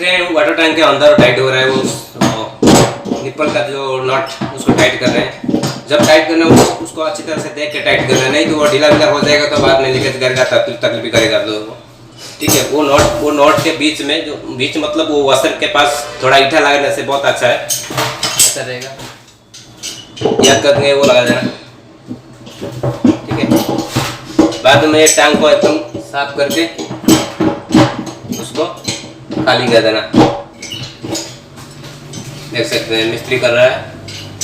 रहे हैं water tank के अंदर टाइट हो रहा है वो निप्पल का जो नट उसको टाइट कर रहे हैं। जब टाइट करना है उसको अच्छी तरह से देख के टाइट कर रहे हैं, नहीं तो वो ढीला ढीला हो जाएगा तो बाद में लीकेज करेगा, तकलीफ करेगा आप लोगों को। ठीक है, वो नॉट के बीच में जो बीच मतलब वो वॉशर के पास थोड़ा ईठा लगाने से बहुत अच्छा है, अच्छा रहेगा। याद करके वो लगा देना। ठीक है, बाद में टैंक को एकदम साफ करके उसको खाली कर देना। देख सकते हैं मिस्त्री कर रहा है।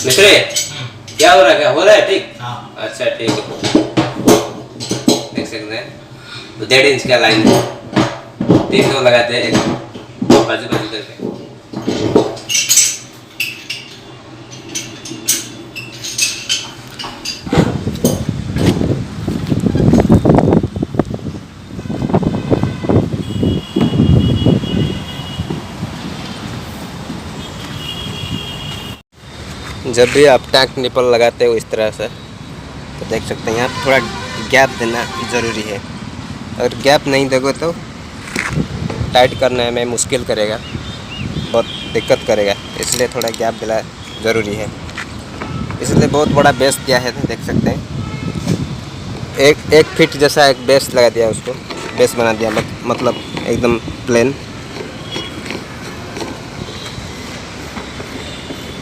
मिस्त्री क्या हो रहा है, क्या हो रहा है? ठीक, अच्छा ठीक है। देख सकते हैं तो 1.5 इंच का लाइन 3 दो लगाते हैं, एक बाजू बाजू करके। जब भी आप टैंक निपल लगाते हो इस तरह से तो देख सकते हैं यहाँ थोड़ा गैप देना ज़रूरी है। अगर गैप नहीं दोगे तो टाइट करने में मुश्किल करेगा, बहुत दिक्कत करेगा, इसलिए थोड़ा गैप देना ज़रूरी है। इसलिए बहुत बड़ा बेस दिया है, देख सकते हैं। एक फीट जैसा एक बेस लगा दिया, उसको बेस बना दिया, मतलब एकदम प्लेन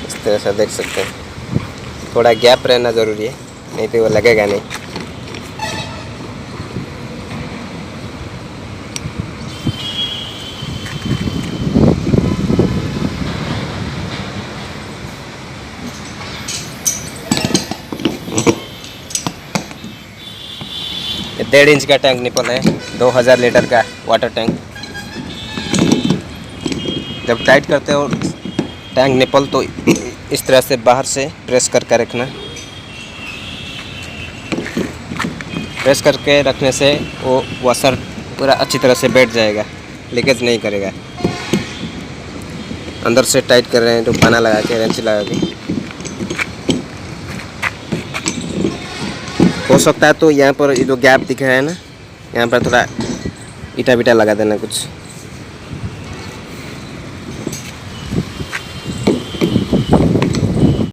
इस तरह से देख सकते हैं। थोड़ा गैप रहना ज़रूरी है, नहीं तो वो लगेगा नहीं। ये 1.5 इंच का टैंक निपल है, 2000 लीटर का वाटर टैंक। जब टाइट करते हो टैंक निपल तो इस तरह से बाहर से प्रेस करके रखना। प्रेस करके रखने से वो वॉशर पूरा अच्छी तरह से बैठ जाएगा, लीकेज नहीं करेगा। अंदर से टाइट कर रहे हैं तो पाना लगा के, रेंच लगा के। हो सकता है तो यहाँ पर ये जो गैप दिख रहा है ना, यहाँ पर थोड़ा ईटा बीटा लगा देना कुछ।